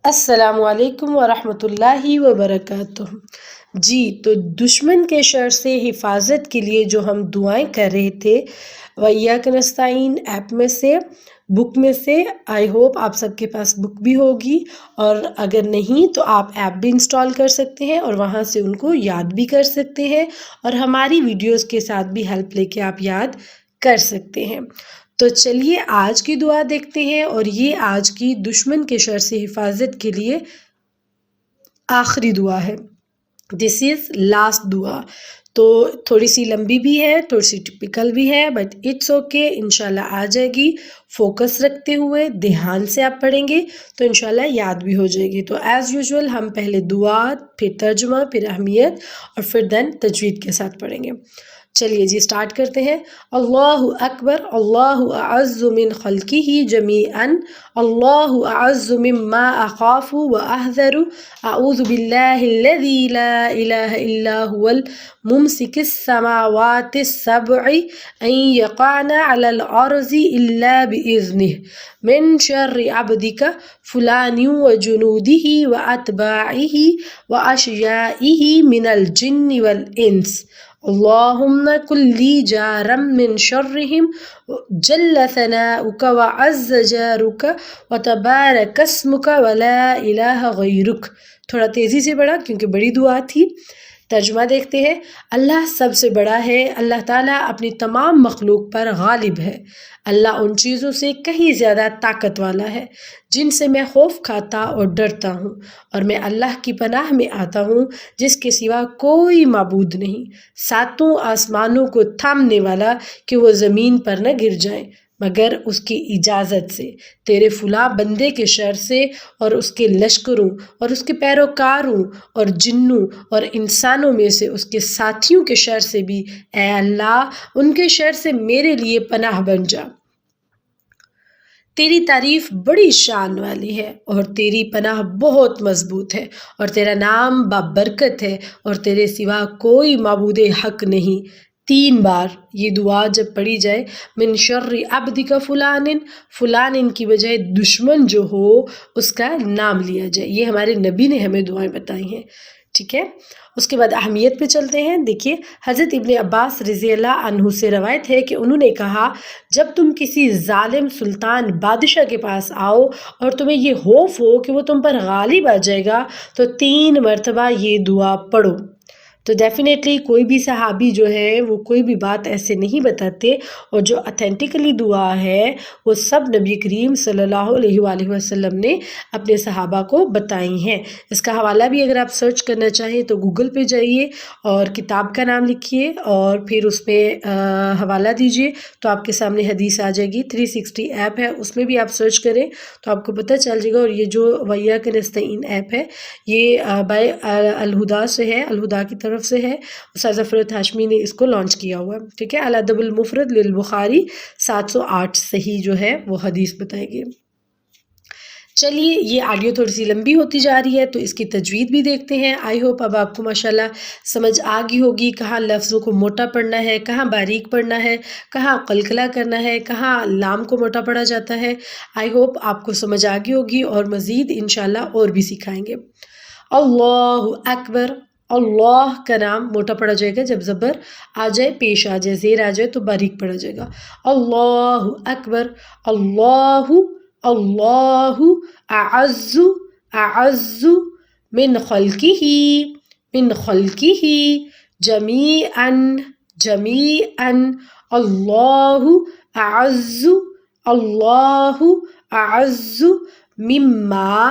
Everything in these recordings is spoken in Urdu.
السلام علیکم ورحمۃ اللہ وبرکاتہ۔ جی تو دشمن کے شر سے حفاظت کے لیے جو ہم دعائیں کر رہے تھے وَإِيَّاكَ نَسْتَعِينُ ایپ میں سے، بک میں سے، آئی ہوپ آپ سب کے پاس بک بھی ہوگی، اور اگر نہیں تو آپ ایپ بھی انسٹال کر سکتے ہیں اور وہاں سے ان کو یاد بھی کر سکتے ہیں، اور ہماری ویڈیوز کے ساتھ بھی ہیلپ لے کے آپ یاد کر سکتے ہیں۔ تو چلیے آج کی دعا دیکھتے ہیں، اور یہ آج کی دشمن کے شر سے حفاظت کے لیے آخری دعا ہے۔ دس از لاسٹ دعا، تو تھوڑی سی لمبی بھی ہے، تھوڑی سی ٹپیکل بھی ہے، بٹ اٹس اوکے، انشاءاللہ آ جائے گی۔ فوکس رکھتے ہوئے دھیان سے آپ پڑھیں گے تو انشاءاللہ یاد بھی ہو جائے گی۔ تو ایز یوزول ہم پہلے دعا، پھر ترجمہ، پھر اہمیت، اور پھر دین تجوید کے ساتھ پڑھیں گے۔ چلیے جی اسٹارٹ کرتے ہیں۔ اللہ اکبر، اللہ اعز من خلقہ جمیعا، اللہ اعز مما اخاف واحذر، اعوذ باللہ الذی لا الہ الا هو الممسک السماوات السبع ان یقعن علی الارض الا باذنہ، من شر عبدک فلان وجنودہ واتباعہ واشیائہ من الجن والانس، اللہم کن لی جارا من شرہم، جل ثناؤک وعز جارک وتبارک اسمک ولا الہ غیرک۔ تھوڑا تیزی سے پڑھا کیونکہ بڑی دعا تھی۔ ترجمہ دیکھتے ہیں۔ اللہ سب سے بڑا ہے، اللہ تعالیٰ اپنی تمام مخلوق پر غالب ہے۔ اللہ ان چیزوں سے کہیں زیادہ طاقت والا ہے جن سے میں خوف کھاتا اور ڈرتا ہوں، اور میں اللہ کی پناہ میں آتا ہوں جس کے سوا کوئی معبود نہیں، ساتوں آسمانوں کو تھامنے والا کہ وہ زمین پر نہ گر جائیں مگر اس کی اجازت سے، تیرے فلاں بندے کے شر سے اور اس کے لشکروں اور اس کے پیروکاروں اور جنوں اور انسانوں میں سے اس کے ساتھیوں کے شر سے بھی، اے اللہ ان کے شر سے میرے لیے پناہ بن جا۔ تیری تعریف بڑی شان والی ہے اور تیری پناہ بہت مضبوط ہے، اور تیرا نام بابرکت ہے، اور تیرے سوا کوئی معبود حق نہیں۔ 3 بار یہ دعا جب پڑھی جائے، من شر عبدک فلان، فلان کی بجائے دشمن جو ہو اس کا نام لیا جائے، یہ ہمارے نبی نے ہمیں دعائیں بتائی ہیں، ٹھیک ہے۔ اس کے بعد اہمیت پہ چلتے ہیں۔ دیکھیے حضرت ابن عباس رضی اللہ عنہ سے روایت ہے کہ انہوں نے کہا، جب تم کسی ظالم سلطان بادشاہ کے پاس آؤ اور تمہیں یہ خوف ہو کہ وہ تم پر غالب آ جائے گا تو 3 مرتبہ یہ دعا پڑھو۔ تو ڈیفینیٹلی کوئی بھی صحابی جو ہے وہ کوئی بھی بات ایسے نہیں بتاتے، اور جو اتھینٹکلی دعا ہے وہ سب نبی کریم صلی اللہ علیہ وآلہ وسلم نے اپنے صحابہ کو بتائی ہیں۔ اس کا حوالہ بھی اگر آپ سرچ کرنا چاہیں تو گوگل پہ جائیے اور کتاب کا نام لکھیے اور پھر اس پہ حوالہ دیجیے تو آپ کے سامنے حدیث آ جائے گی۔ 360 ایپ ہے، اس میں بھی آپ سرچ کریں تو آپ کو پتہ چل جائے گا۔ اور یہ جو وَإِيَّاكَ نَسْتَعِينُ ایپ ہے یہ بائی الہدا سے ہے، الہدا کی طرف سے ہے، استاد ظفر ہاشمی نے اس کو لانچ کیا ہوا ہے، ٹھیک ہے۔ الادب المفرد للبخاری 708 صحیح جو ہے وہ حدیث بتائے گی۔ چلیے یہ آڈیو تھوڑی سی لمبی ہوتی جا رہی ہے تو اس کی تجوید بھی دیکھتے ہیں۔ آئی ہوپ اب آپ کو ماشاءاللہ سمجھ آ گئی ہوگی کہاں لفظوں کو موٹا پڑھنا ہے، کہاں باریک پڑھنا ہے، کہاں قلقلہ کرنا ہے، کہاں لام کو موٹا پڑھا جاتا ہے۔ آئی ہوپ آپ کو سمجھ آ گئی ہوگی، اور مزید انشاءاللہ اور بھی سکھائیں گے۔ اللہ اکبر، اللہ کا نام موٹا پڑھا جائے گا جب زبر آ جائے، پیش آ جائے، زیر آ جائے تو باریک پڑھا جائے گا۔ اللہ اکبر، اللہ، اللہ اعز، اعز من خلقہ، من خلقہ جمیعا، جمیعا، اللہ اعز، اللہ اعز مما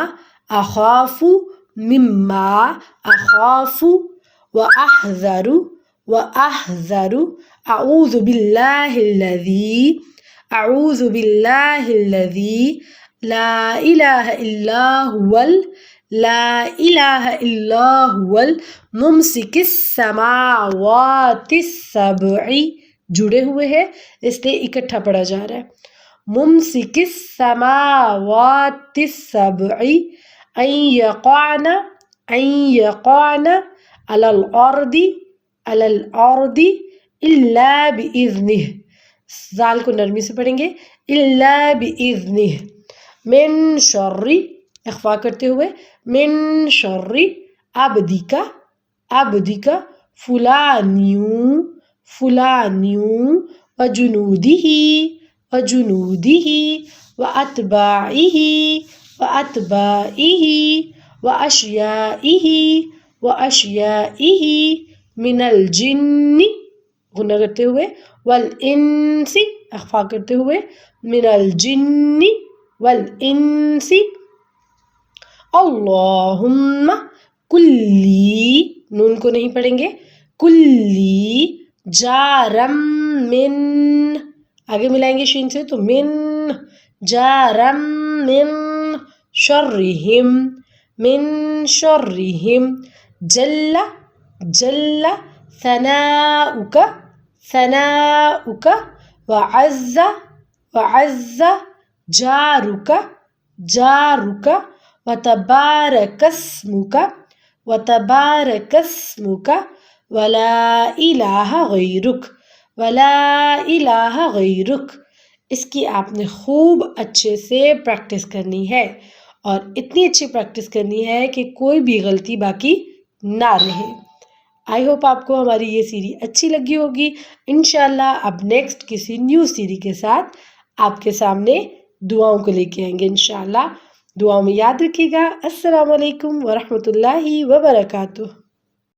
اخاف، مما اخاف واحذر، واحذر، اعوذ باللہ الذی، اعوذ باللہ الذی لا الہ الا هو، لا الہ الا هو الممسک السماوات السبع، جڑے ہوئے ہیں اس لیے اکٹھا پڑھا جا رہا ہے۔ ممسک السماوات السبع ان یقعن، ان یقعن علی الارض، علی الارض الا باذنہ، زال کو نرمی سے پڑھیں گے، الا باذنہ، من شر، اخفا کرتے ہوئے من شر عبدک عبدک فلانیوں فلانیوں وجنودہ وجنودہ واتباعہ واتباعہ واشیائہ واشیائہ من الجن غنہ کرتے ہوئے والانس اخفا کرتے ہوئے من الجن والانس اللہم کلی نون کو نہیں پڑھیں گے کلی جارم من آگے ملائیں گے شین سے تو من جارم من شرہم جل جل ثناؤک ثناؤک وعز وعز جارک جارک وتبارک اسمک وتبارک اسمک ولا الہ غیرک ولا الہ غیرک۔ اس کی آپ نے خوب اچھے سے پریکٹس کرنی ہے اور اتنی اچھی پریکٹس کرنی ہے کہ کوئی بھی غلطی باقی نہ رہے۔ آئی ہوپ آپ کو ہماری یہ سیری اچھی لگی ہوگی۔ انشاءاللہ اب نیکسٹ کسی نیو سیری کے ساتھ آپ کے سامنے دعاؤں کو لے کے آئیں گے انشاءاللہ۔ دعاؤں میں یاد رکھیے گا۔ السلام علیکم ورحمۃ اللہ وبرکاتہ۔